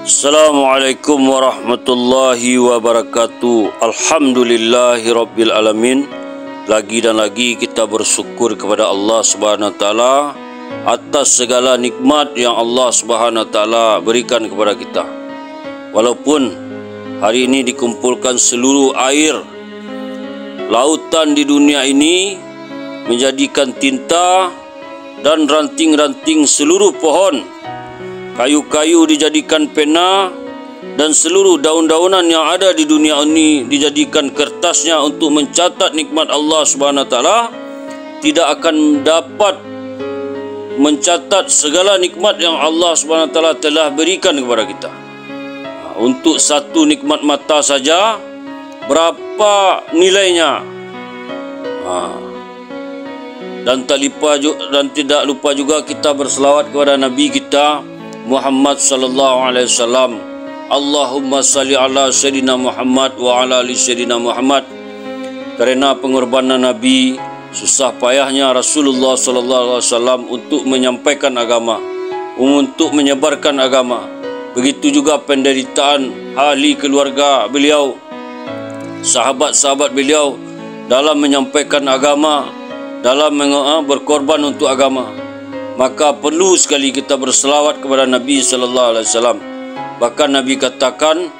Assalamualaikum warahmatullahi wabarakatuh. Alhamdulillahirabbil alamin. Lagi dan lagi kita bersyukur kepada Allah Subhanahu wa taala atas segala nikmat yang Allah Subhanahu wa taala berikan kepada kita. Walaupun hari ini dikumpulkan seluruh air lautan di dunia ini menjadikan tinta dan ranting-ranting seluruh pohon, kayu-kayu dijadikan pena, dan seluruh daun-daunan yang ada di dunia ini dijadikan kertasnya untuk mencatat nikmat Allah Subhanahu wa taala, tidak akan dapat mencatat segala nikmat yang Allah Subhanahu wa taala telah berikan kepada kita. Untuk satu nikmat mata saja berapa nilainya? Dan tidak lupa juga kita berselawat kepada Nabi kita Muhammad sallallahu alaihi wasallam. Allahumma salli ala sayyidina Muhammad wa ala ali sayyidina Muhammad. Karena pengorbanan Nabi, susah payahnya Rasulullah sallallahu alaihi wasallam untuk menyampaikan agama, untuk menyebarkan agama. Begitu juga penderitaan ahli keluarga beliau, sahabat-sahabat beliau dalam menyampaikan agama, dalam berkorban untuk agama. Maka perlu sekali kita berselawat kepada Nabi sallallahu alaihi wasallam. Bahkan Nabi katakan,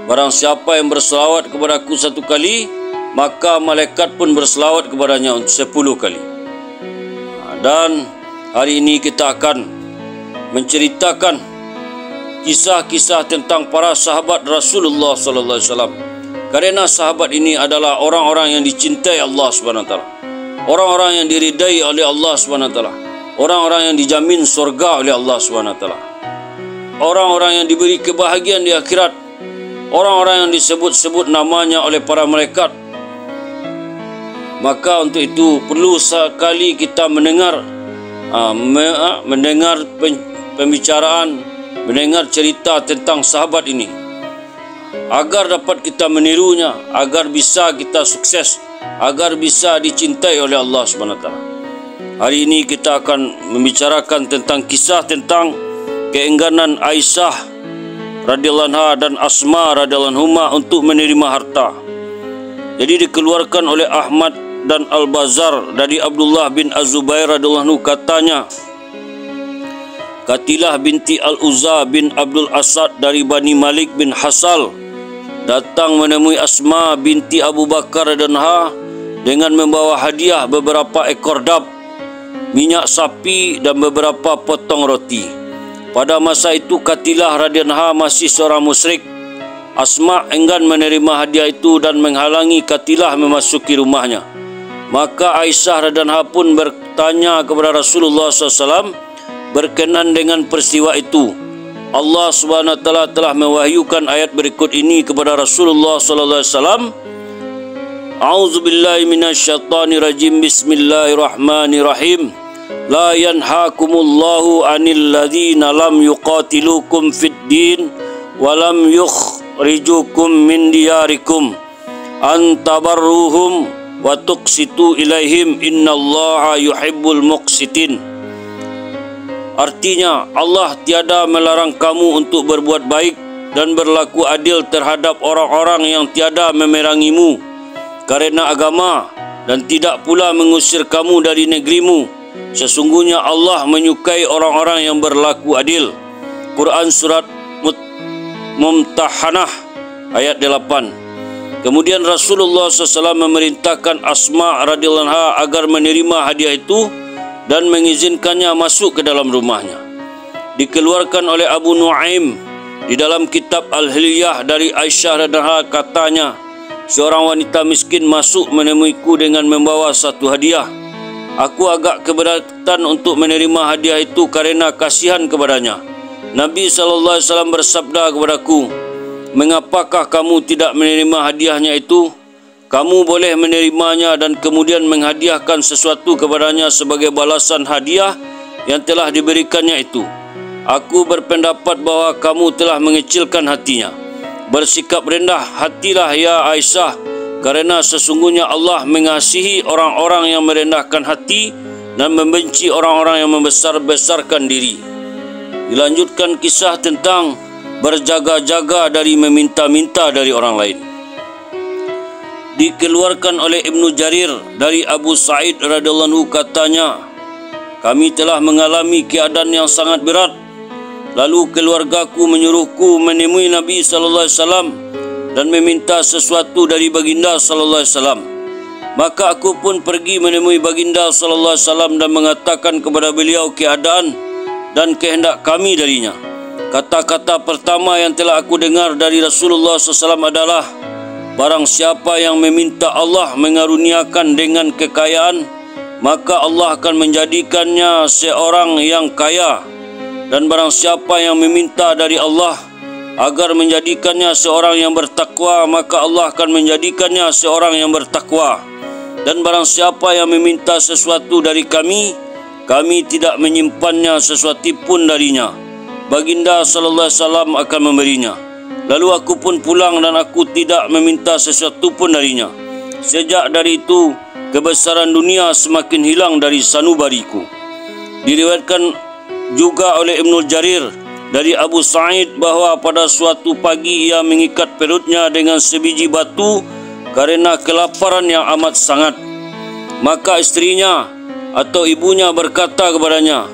barang siapa yang berselawat kepadaku satu kali, maka malaikat pun berselawat kepadanya 10 kali. Dan hari ini kita akan menceritakan kisah-kisah tentang para sahabat Rasulullah sallallahu alaihi wasallam. Karena sahabat ini adalah orang-orang yang dicintai Allah Subhanahu wa taala, orang-orang yang diridai oleh Allah Subhanahu wa taala, orang-orang yang dijamin surga oleh Allah Subhanahu wa taala, orang-orang yang diberi kebahagiaan di akhirat, orang-orang yang disebut-sebut namanya oleh para malaikat. Maka untuk itu perlu sekali kita mendengar pembicaraan, mendengar cerita tentang sahabat ini, agar dapat kita menirunya, agar bisa kita sukses, agar bisa dicintai oleh Allah Subhanahu wa taala. Hari ini kita akan membicarakan tentang kisah tentang keengganan Aisyah radhiyallahu anha dan Asma radhiyallahu anhuma untuk menerima harta. Jadi dikeluarkan oleh Ahmad dan Al-Bazar dari Abdullah bin Az-Zubair radhiyallahu anhu, katanya, Katilah binti Al-Uzza bin Abdul Asad dari Bani Malik bin Hasal datang menemui Asma binti Abu Bakar radhiyallahu anha dengan membawa hadiah beberapa ekor dab, minyak sapi dan beberapa potong roti. Pada masa itu Katilah radhiyallahu anha masih seorang musyrik. Asma enggan menerima hadiah itu dan menghalangi Katilah memasuki rumahnya. Maka Aisyah radhiyallahu anha pun bertanya kepada Rasulullah SAW berkenaan dengan peristiwa itu. Allah Subhanahu wa taala telah mewahyukan ayat berikut ini kepada Rasulullah sallallahu alaihi wasallam. A'udzubillahi minasyaitonirrajim. Bismillahirrahmanirrahim. La yanhaakumullahu 'anil ladzina lam yuqatilukum fid din wa lam yukhrijukum min diyarikum an tabarruhum wa tuqsitu ilaihim innallaha yuhibbul muqsitin. Artinya, Allah tiada melarang kamu untuk berbuat baik dan berlaku adil terhadap orang-orang yang tiada memerangimu karena agama dan tidak pula mengusir kamu dari negerimu. Sesungguhnya Allah menyukai orang-orang yang berlaku adil. Quran Surat Mumtahanah ayat 8. Kemudian Rasulullah SAW memerintahkan Asma radhiyallahu anha agar menerima hadiah itu dan mengizinkannya masuk ke dalam rumahnya. Dikeluarkan oleh Abu Nuaim di dalam kitab Al-Hilyah dari Aisyah radhiyallahu anha, katanya, seorang wanita miskin masuk menemuiku dengan membawa satu hadiah. Aku agak keberatan untuk menerima hadiah itu karena kasihan kepadanya. Nabi SAW bersabda kepadaku, mengapakah kamu tidak menerima hadiahnya itu? Kamu boleh menerimanya dan kemudian menghadiahkan sesuatu kepadanya sebagai balasan hadiah yang telah diberikannya itu. Aku berpendapat bahawa kamu telah mengecilkan hatinya. Bersikap rendah hatilah ya Aisyah, karena sesungguhnya Allah mengasihi orang-orang yang merendahkan hati dan membenci orang-orang yang membesar-besarkan diri. Dilanjutkan kisah tentang berjaga-jaga dari meminta-minta dari orang lain. Dikeluarkan oleh Ibnu Jarir dari Abu Sa'id radhiyallahu anhu katanya, kami telah mengalami keadaan yang sangat berat. Lalu keluargaku menyuruhku menemui Nabi sallallahu alaihi wasallam dan meminta sesuatu dari baginda sallallahu alaihi wasallam. Maka aku pun pergi menemui baginda sallallahu alaihi wasallam dan mengatakan kepada beliau keadaan dan kehendak kami darinya. Kata-kata pertama yang telah aku dengar dari Rasulullah SAW adalah, barang siapa yang meminta Allah mengaruniakan dengan kekayaan, maka Allah akan menjadikannya seorang yang kaya. Dan barang siapa yang meminta dari Allah agar menjadikannya seorang yang bertakwa, maka Allah akan menjadikannya seorang yang bertakwa. Dan barang siapa yang meminta sesuatu dari kami, kami tidak menyimpannya sesuatu pun darinya. Baginda sallallahu alaihi wasallam akan memberinya. Lalu aku pun pulang dan aku tidak meminta sesuatu pun darinya. Sejak dari itu, kebesaran dunia semakin hilang dari sanubariku. Diriwayatkan juga oleh Ibnu Jarir dari Abu Sa'id bahawa pada suatu pagi ia mengikat perutnya dengan sebiji batu karena kelaparan yang amat sangat. Maka istrinya atau ibunya berkata kepadanya,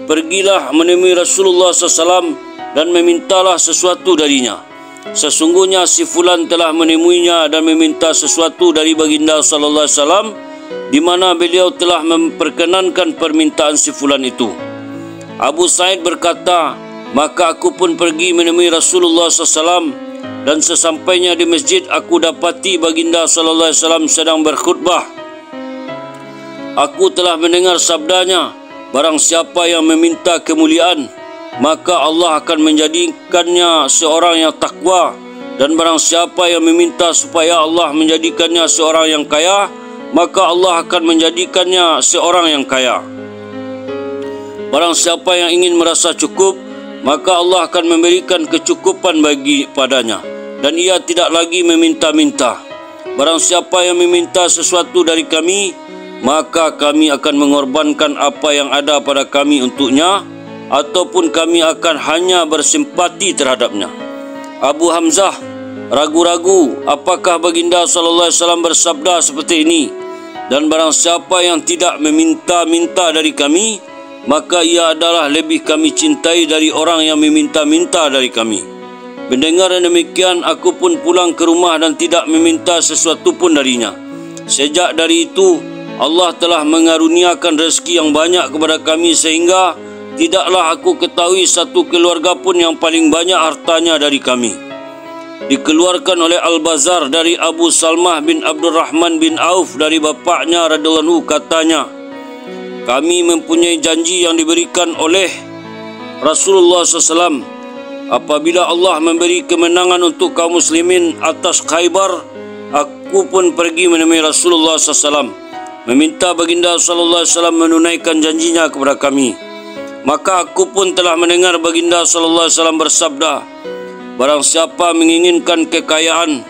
pergilah menemui Rasulullah SAW dan memintalah sesuatu darinya. Sesungguhnya si fulan telah menemuinya dan meminta sesuatu dari baginda sallallahu alaihi wasallam, di mana beliau telah memperkenankan permintaan si fulan itu. Abu Sa'id berkata, maka aku pun pergi menemui Rasulullah SAW, dan sesampainya di masjid aku dapati baginda sallallahu alaihi wasallam sedang berkhutbah. Aku telah mendengar sabdanya, barang siapa yang meminta kemuliaan, maka Allah akan menjadikannya seorang yang takwa. Dan barang siapa yang meminta supaya Allah menjadikannya seorang yang kaya, maka Allah akan menjadikannya seorang yang kaya. Barang siapa yang ingin merasa cukup, maka Allah akan memberikan kecukupan bagi padanya, dan ia tidak lagi meminta-minta. Barang siapa yang meminta sesuatu dari kami, maka kami akan mengorbankan apa yang ada pada kami untuknya, ataupun kami akan hanya bersimpati terhadapnya. Abu Hamzah ragu-ragu apakah baginda sallallahu alaihi wasallam bersabda seperti ini, dan barang siapa yang tidak meminta-minta dari kami, maka ia adalah lebih kami cintai dari orang yang meminta-minta dari kami. Mendengar demikian, aku pun pulang ke rumah dan tidak meminta sesuatu pun darinya. Sejak dari itu, Allah telah mengaruniakan rezeki yang banyak kepada kami sehingga tidaklah aku ketahui satu keluarga pun yang paling banyak hartanya dari kami. Dikeluarkan oleh Al-Bazar dari Abu Salmah bin Abdurrahman bin Auf dari bapaknya radhiyallahu anhu katanya, kami mempunyai janji yang diberikan oleh Rasulullah SAW. Apabila Allah memberi kemenangan untuk kaum muslimin atas Khaybar, aku pun pergi menemui Rasulullah SAW, meminta baginda sallallahu alaihi wasallam menunaikan janjinya kepada kami. Maka aku pun telah mendengar baginda sallallahu alaihi wasallam bersabda, barang siapa menginginkan kekayaan,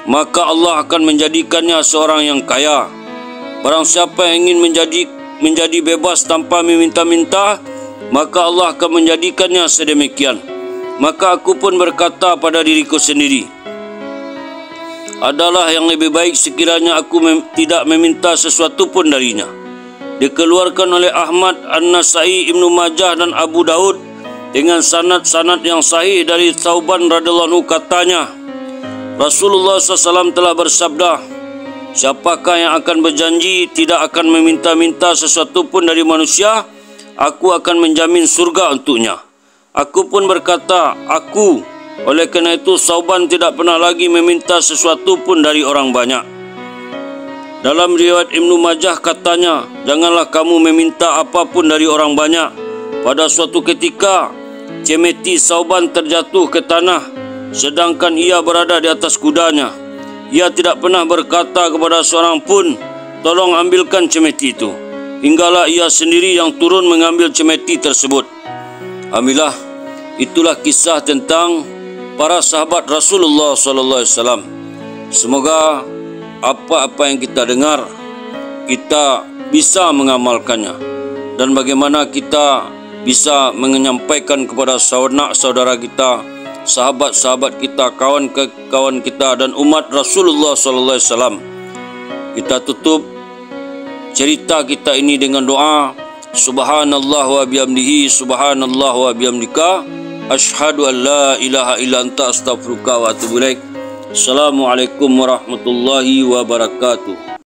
maka Allah akan menjadikannya seorang yang kaya. Barang siapa yang ingin menjadi bebas tanpa meminta-minta, maka Allah akan menjadikannya sedemikian. Maka aku pun berkata pada diriku sendiri, adalah yang lebih baik sekiranya aku tidak meminta sesuatu pun darinya. Dikeluarkan oleh Ahmad, An-Nasai, Ibnu Majah dan Abu Daud dengan sanad-sanad yang sahih dari Thauban radhiyallahu anhu katanya, Rasulullah SAW telah bersabda, siapakah yang akan berjanji tidak akan meminta-minta sesuatu pun dari manusia, aku akan menjamin surga untuknya. Aku pun berkata, aku. Oleh kerana itu, Thauban tidak pernah lagi meminta sesuatu pun dari orang banyak. Dalam riwayat Ibnu Majah katanya, janganlah kamu meminta apapun dari orang banyak. Pada suatu ketika, cemeti Thauban terjatuh ke tanah, sedangkan ia berada di atas kudanya. Ia tidak pernah berkata kepada seorang pun, tolong ambilkan cemeti itu, hinggalah ia sendiri yang turun mengambil cemeti tersebut. Alhamdulillah, itulah kisah tentang para sahabat Rasulullah SAW. Semoga apa-apa yang kita dengar, kita bisa mengamalkannya, dan bagaimana kita bisa menyampaikan kepada saudara kita sahabat-sahabat kita, kawan-kawan kita dan umat Rasulullah sallallahu alaihi wasallam. Kita tutup cerita kita ini dengan doa, subhanallah wa bihamdihi, subhanallah wa bihamdika, asyhadu an la ilaha illa anta, astaghfiruka wa atubu ilaik. Assalamualaikum warahmatullahi wabarakatuh.